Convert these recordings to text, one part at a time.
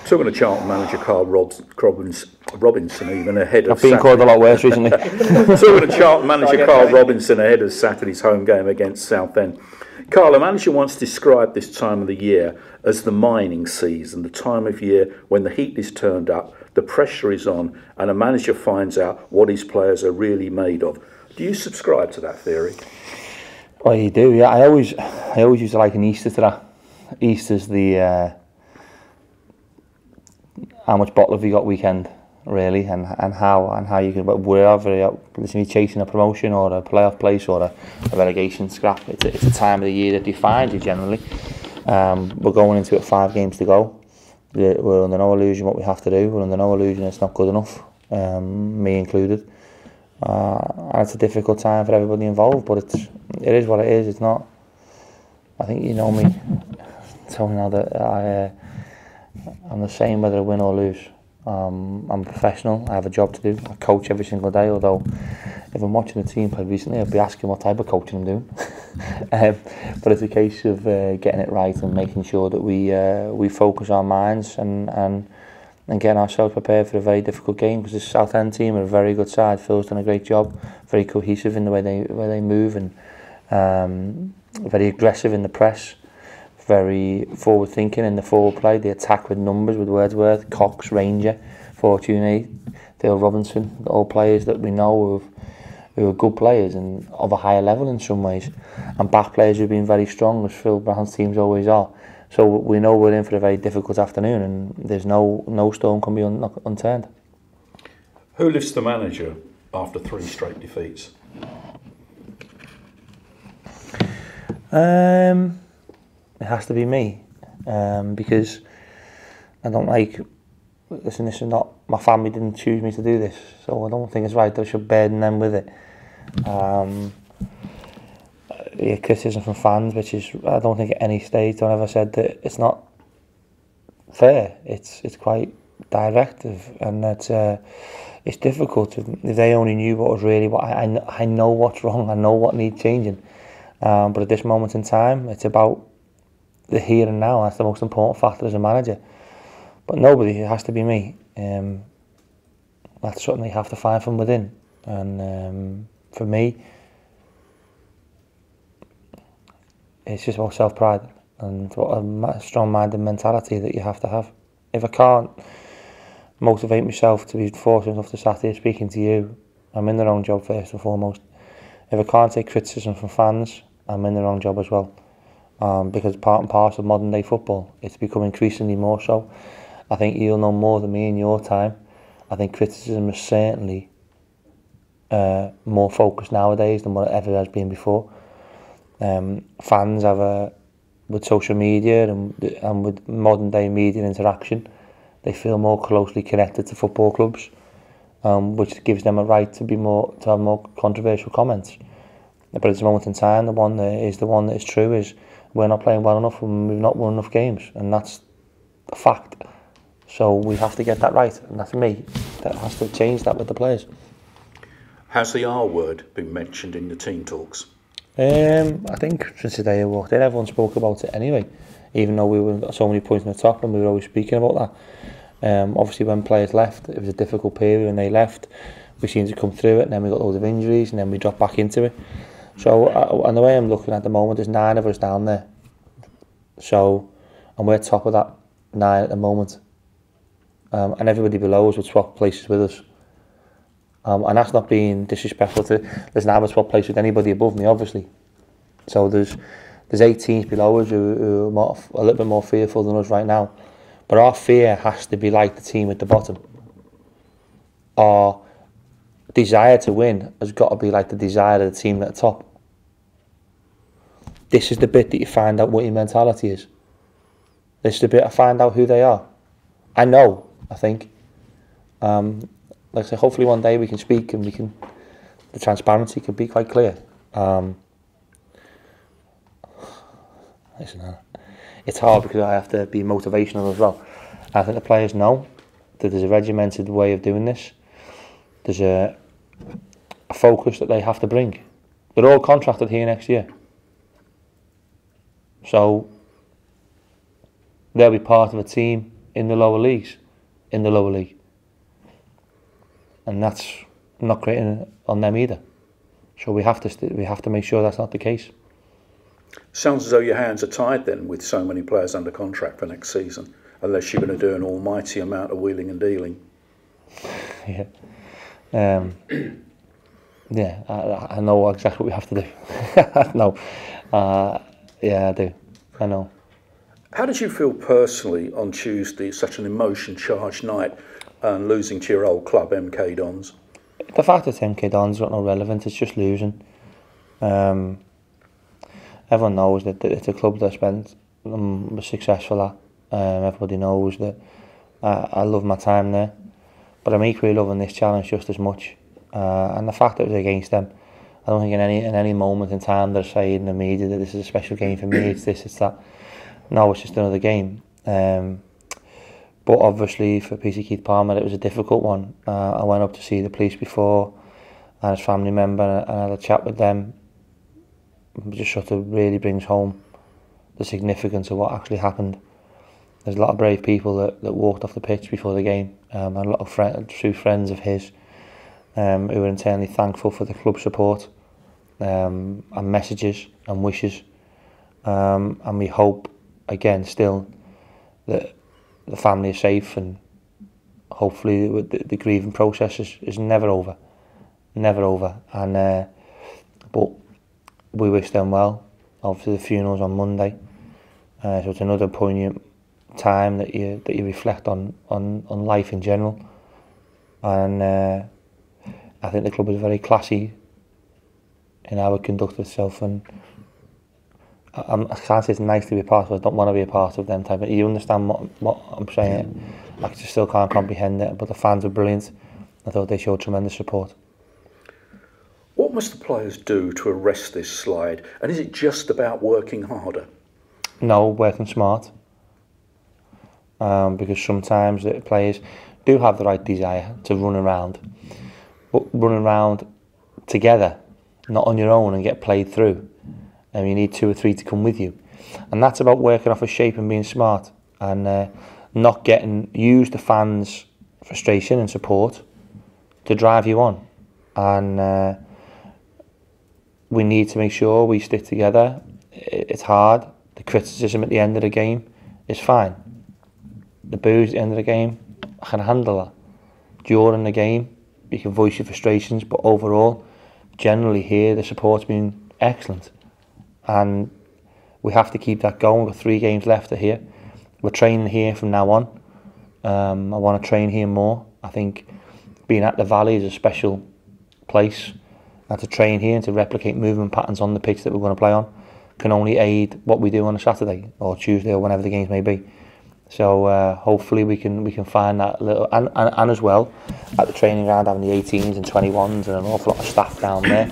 Talking to Charlton manager Karl Robinson, even ahead of... I've been called a lot worse recently. Talking to Charlton manager Karl Robinson ahead of Saturday's home game against Southend. Karl, the manager once described this time of the year as the mining season, the time of year when the heat is turned up, the pressure is on, and a manager finds out what his players are really made of. Do you subscribe to that theory? Well, you do, yeah. I always used to liken Easter to that. Easter's the how much bottle have you got weekend, really, and how you can, wherever you're chasing a promotion or a playoff place or a relegation scrap. It's a time of the year that defines you generally. We're going into it 5 games to go. We're under no illusion what we have to do. We're under no illusion it's not good enough, me included. And it's a difficult time for everybody involved, but it is what it is. It's not. I think you know me, Tony, now that I'm the same whether I win or lose. I'm a professional. I have a job to do. I coach every single day. Although, if I'm watching the team play recently, I'd be asking what type of coaching I'm doing. But it's a case of getting it right and making sure that we focus our minds and getting ourselves prepared for a very difficult game, because this Southend team are a very good side. Phil's done a great job, very cohesive in the way they move, and very aggressive in the press, very forward thinking in the forward play. They attack with numbers, with Wordsworth, Cox, Ranger, Fortuny, Karl Robinson, all players that we know who are good players and of a higher level in some ways, and back players who've been very strong, as Phil Brown's teams always are. So we know we're in for a very difficult afternoon, and there's no stone can be unturned. Who lifts the manager after 3 straight defeats? It has to be me, because I don't like. Listen, this is not, my family didn't choose me to do this, so I don't think it's right that I should burden them with it. Criticism from fans, which is, I don't think at any stage I've ever said that it's not fair. It's quite directive, and it's difficult. If they only knew what was really what I know what's wrong, I know what needs changing. But at this moment in time, it's about the here and now. That's the most important factor as a manager. But nobody, it has to be me. That's something you have to find from within. And for me, it's just about self-pride and a strong-minded mentality that you have to have. If I can't motivate myself to be fortunate enough to sat here speaking to you, I'm in the wrong job first and foremost. If I can't take criticism from fans, I'm in the wrong job as well. Because part and parcel of modern day football, it's become increasingly more so. I think you'll know more than me in your time. I think criticism is certainly more focused nowadays than what it ever has been before. Fans have with social media and with modern day media interaction, they feel more closely connected to football clubs, which gives them a right to have more controversial comments. But at this moment in time, the one that is true is we're not playing well enough and we've not won enough games, and that's a fact. So we have to get that right, and that's me. That has to change that with the players. Has the R word been mentioned in the team talks? I think since the day I walked in, everyone spoke about it anyway, even though we were so many points on the top and we were always speaking about that. Obviously when players left, it was a difficult period when they left. We seemed to come through it, and then we got loads of injuries, and then we dropped back into it. So, and the way I'm looking at the moment, there's 9 of us down there. So, and we're top of that 9 at the moment. And everybody below us would swap places with us. And that's not being disrespectful to, there's never swap places with anybody above me, obviously. So there's 8 teams below us who are a little bit more fearful than us right now. But our fear has to be like the team at the bottom. Our desire to win has got to be like the desire of the team at the top. This is the bit that you find out what your mentality is. This is the bit I find out who they are. I know, I think. Like I say, hopefully one day we can speak and the transparency can be quite clear. Listen, it's hard because I have to be motivational as well. I think the players know that there's a regimented way of doing this. There's a focus that they have to bring. They're all contracted here next year. So they'll be part of a team in the lower leagues, in the lower league. And that's not great on them either. So we have to make sure that's not the case. Sounds as though your hands are tied then with so many players under contract for next season, unless you're going to do an almighty amount of wheeling and dealing. Yeah. Yeah, I know exactly what we have to do. No. Yeah, I do. I know. How did you feel personally on Tuesday, such an emotion-charged night, and losing to your old club, MK Dons? The fact that MK Dons got no relevance, it's just losing. Everyone knows that it's a club that I spent, was successful at. Everybody knows that I love my time there. But I'm equally loving this challenge just as much. And the fact that it was against them, I don't think in any moment in time they're saying in the media that this is a special game for me, it's this, it's that. No, it's just another game. But obviously for PC Keith Palmer it was a difficult one. I went up to see the police before and his family member and I had a chat with them. It just sort of really brings home the significance of what actually happened. There's a lot of brave people that walked off the pitch before the game, and a lot of true friends of his who were internally thankful for the club support and messages and wishes. And we hope, again, still, that the family is safe, and hopefully the grieving process is never over. Never over. And but we wish them well. Obviously the funeral's on Monday, so it's another poignant time that you reflect on life in general. And I think the club is very classy in how it conducts itself, and I can't say it's nice to be a part of. I don't want to be a part of them type of. You understand what I'm saying? I just still can't comprehend it. But the fans were brilliant. I thought they showed tremendous support. What must the players do to arrest this slide? And is it just about working harder? No, working smart. Because sometimes the players do have the right desire to run around, but run around together, not on your own, and get played through. And you need 2 or 3 to come with you, and that's about working off a shape and being smart, and not use the fans' frustration and support to drive you on. And we need to make sure we stick together. It's hard. The criticism at the end of the game is fine. The boos at the end of the game, I can handle that. During the game, you can voice your frustrations, but overall, generally here, the support's been excellent. And we have to keep that going. We've got 3 games left here. We're training here from now on. I want to train here more. I think being at the Valley is a special place, and to train here and to replicate movement patterns on the pitch that we're going to play on can only aid what we do on a Saturday or Tuesday or whenever the games may be. So hopefully we can find that little, and as well at the training ground, having the 18s and 21s and an awful lot of staff down there,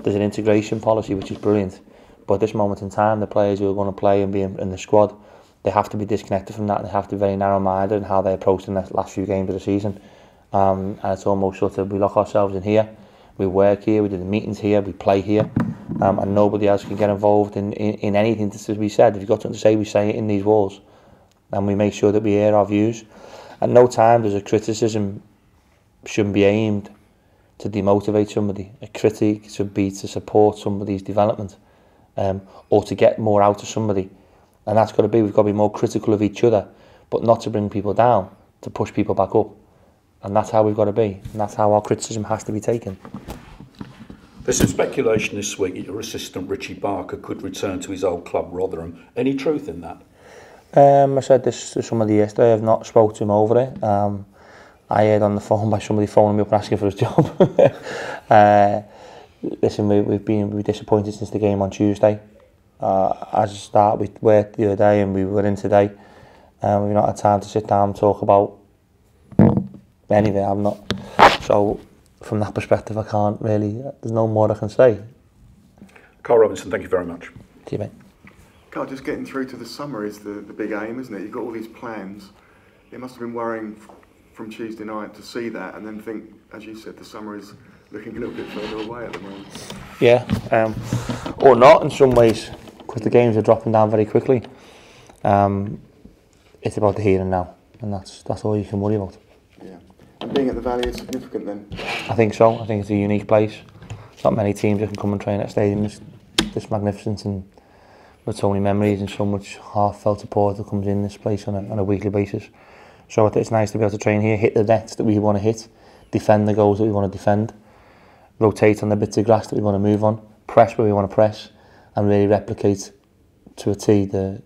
there's an integration policy which is brilliant. But at this moment in time, the players who are going to play and be in the squad, they have to be disconnected from that, and they have to be very narrow-minded in how they approach the last few games of the season. And it's almost sort of, we lock ourselves in here, we work here, we do the meetings here, we play here, and nobody else can get involved in anything to be said. If you've got something to say, we say it in these walls, and we make sure that we air our views. At no time does a criticism shouldn't be aimed to demotivate somebody. A critique should be to support somebody's development, or to get more out of somebody. And that's got to be, we've got to be more critical of each other, but not to bring people down, to push people back up. And that's how we've got to be, and that's how our criticism has to be taken. There's some speculation this week that your assistant Richie Barker could return to his old club Rotherham. Any truth in that? I said this to somebody yesterday. I've not spoke to him over it. I heard on the phone by somebody phoning me up and asking for his job. Listen, we've been disappointed since the game on Tuesday. As a start, we worked the other day and we were in today. We've not had time to sit down and talk about anything. I'm not. So from that perspective, I can't really. There's no more I can say. Karl Robinson, thank you very much. See you, mate. Carl, just getting through to the summer is the big aim, isn't it? You've got all these plans. It must have been worrying from Tuesday night to see that and then think, as you said, the summer is looking a little bit further away at the moment. Yeah, or not in some ways. because the games are dropping down very quickly. It's about the here and now, and that's all you can worry about. Yeah. And being at the Valley is significant then? I think so. I think it's a unique place. There's not many teams that can come and train at a stadium this magnificent and with so many memories and so much heartfelt support that comes in this place on a weekly basis. So it's nice to be able to train here, hit the nets that we want to hit, defend the goals that we want to defend, rotate on the bits of grass that we want to move on, press where we want to press, and really replicate to a T the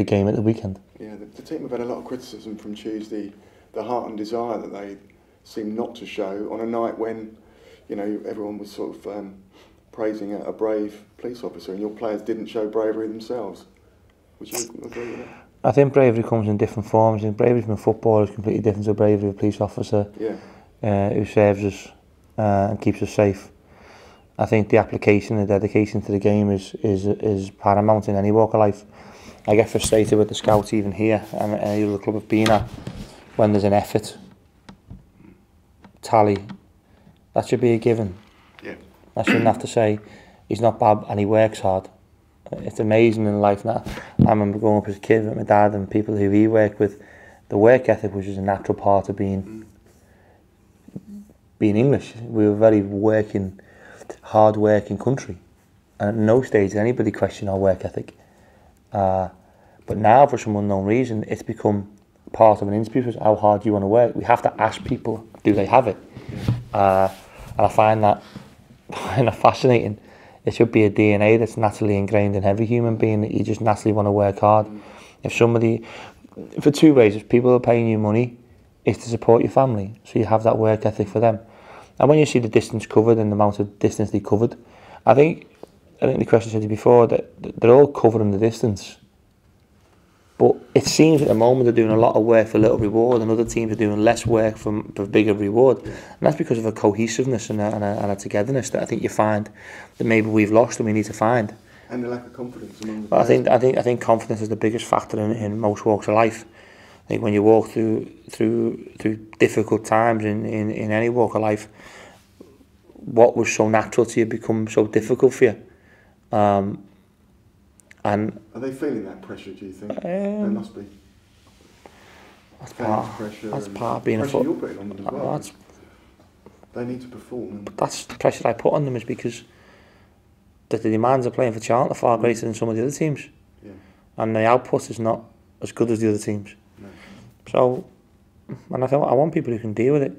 game at the weekend. Yeah, the team have had a lot of criticism from Tuesday, the heart and desire that they seem not to show on a night when, you know, everyone was sort of praising a brave police officer, and your players didn't show bravery themselves. Would you agree with that? I think bravery comes in different forms. I think bravery from a footballer is completely different to bravery of a police officer who serves us and keeps us safe. I think the application and dedication to the game is paramount in any walk of life. I get frustrated with the scouts even here and any other club I've been at when there's an effort tally. That should be a given. Yeah. I shouldn't have to say he's not bad and he works hard. It's amazing in life now. I remember growing up as a kid with my dad and people who he worked with, the work ethic was just a natural part of being English. We were a very hard working country. And at no stage did anybody question our work ethic. But now, for some unknown reason, it's become part of an interview. How hard do you want to work? We have to ask people, do they have it? And I find that fascinating. It should be a DNA that's naturally ingrained in every human being, that you just naturally want to work hard. If somebody, for two ways, if people are paying you money, it's to support your family, so you have that work ethic for them. And when you see the distance covered and the amount of distance they covered, I think the question said to you before that they're all covering the distance. But it seems at the moment they're doing a lot of work for little reward, and other teams are doing less work for bigger reward. And that's because of a cohesiveness and a togetherness that I think you find that maybe we've lost and we need to find. And the lack of confidence among the players. I think confidence is the biggest factor in most walks of life. I think when you walk through difficult times in any walk of life, what was so natural to you becomes so difficult for you. And are they feeling that pressure, do you think? They must be. That's part of being a footballer. You're putting on them as well. They need to perform. But that's the pressure I put on them, is because the demands of playing for Charlton are far greater than some of the other teams. Yeah. And the output is not as good as the other teams. No. So, and I want people who can deal with it.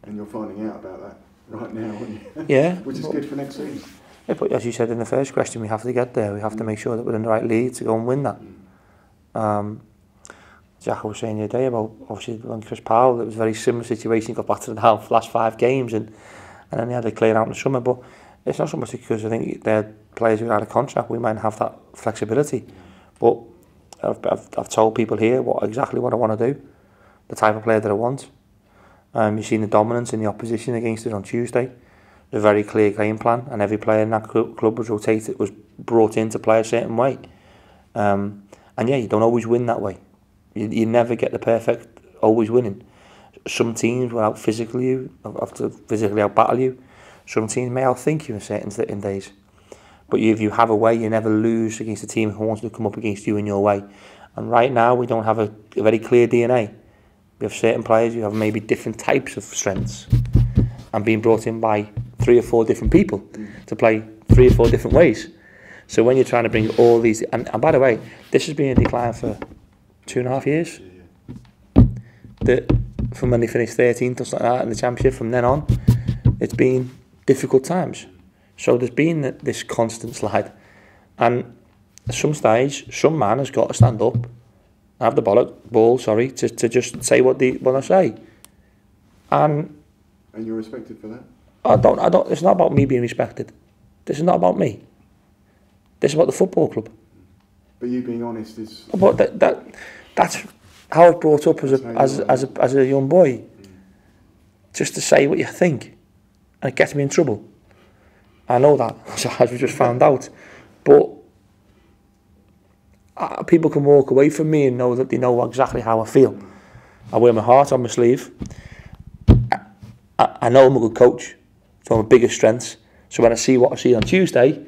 And you're finding out about that right now, aren't you? Yeah. Which is good for next season. Yeah, but as you said in the first question, we have to get there. We have to make sure that we're in the right league to go and win that. Jack was saying the other day about, obviously, when Chris Powell, it was a very similar situation. He got battered down for the last 5 games and then he had to clear out in the summer. But it's not so much because I think they're players who are out of contract. We might have that flexibility. But I've told people here exactly what I want to do, the type of player that I want. You've seen the dominance in the opposition against us on Tuesday. A very clear game plan, and every player in that club was brought in to play a certain way. And yeah, you don't always win that way. You never get the perfect always winning. Some teams will out physically you, have to physically out battle you. Some teams may outthink you in certain days. But if you have a way, you never lose against a team who wants to come up against you in your way. And right now, we don't have a very clear DNA. We have certain players who have maybe different types of strengths and being brought in by 3 or 4 different people to play 3 or 4 different ways. So when you're trying to bring all these, and by the way, this has been in decline for 2.5 years. From when they finished 13th or something like that in the championship, from then on, it's been difficult times. So there's been this constant slide, and at some stage, some man has got to stand up, have the ball, to just say what they want to say, and you're respected for that. I don't. It's not about me being respected. This is not about me. This is about the football club. But you being honest is. But that's how I was brought up as a young boy. Just to say what you think, and it gets me in trouble. I know that, as we just found out. But people can walk away from me and know that they know exactly how I feel. I wear my heart on my sleeve. I know I'm a good coach. It's one of my biggest strengths. So when I see what I see on Tuesday,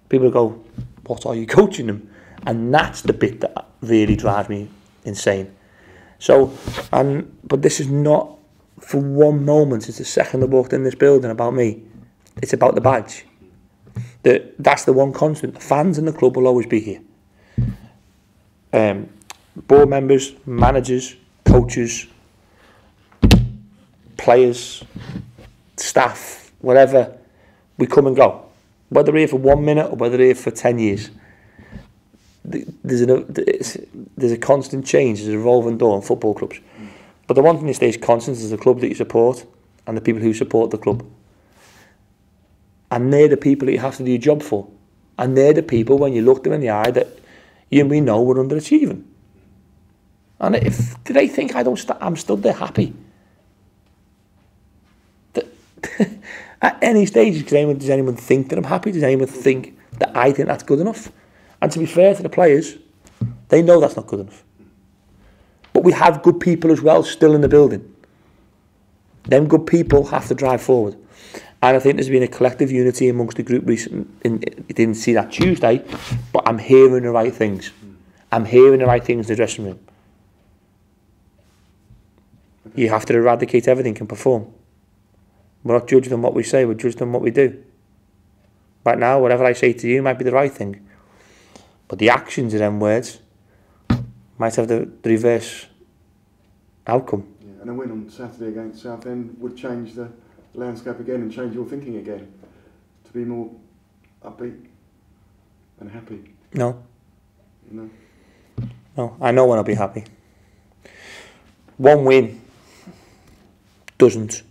people go, what are you coaching them? And that's the bit that really drives me insane. So, but this is not for one moment, it's the second I walked in this building, about me. It's about the badge. That's the one constant. The fans in the club will always be here. Board members, managers, coaches, players, staff, whatever, we come and go. Whether we're here for 1 minute or whether we're here for 10 years. There's a constant change, there's a revolving door in football clubs. But the one thing that stays constant is the club that you support and the people who support the club. And they're the people that you have to do your job for. And they're the people, when you look them in the eye, that you and we know we're underachieving. And do they think I'm stood there happy? At any stage, does anyone think that I'm happy? Does anyone think that I think that's good enough? And to be fair to the players, they know that's not good enough. But we have good people as well still in the building. Them good people have to drive forward. And I think there's been a collective unity amongst the group recently. You didn't see that Tuesday, but I'm hearing the right things. I'm hearing the right things in the dressing room. You have to eradicate everything and perform. We're not judged on what we say, we're judged on what we do. Right now, whatever I say to you might be the right thing. But the actions of them words might have the reverse outcome. Yeah, and a win on Saturday against Southend would change the landscape again and change your thinking again to be more upbeat and happy. No. No. No, I know when I'll be happy. One win doesn't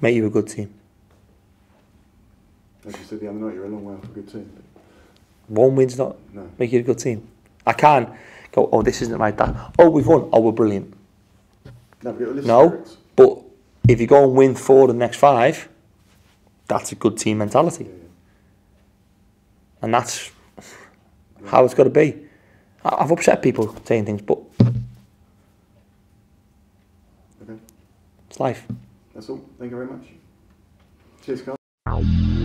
make you a good team. As you said the other night, you're a long way off a good team. One win's not make you a good team. I can't go, oh, this isn't like that. Oh, we've won. Oh, we're brilliant. No, but if you go and win 4 of the next 5, that's a good team mentality. Yeah. And that's how it's got to be. I've upset people saying things, but it's life. That's all. Thank you very much. Cheers, Carl.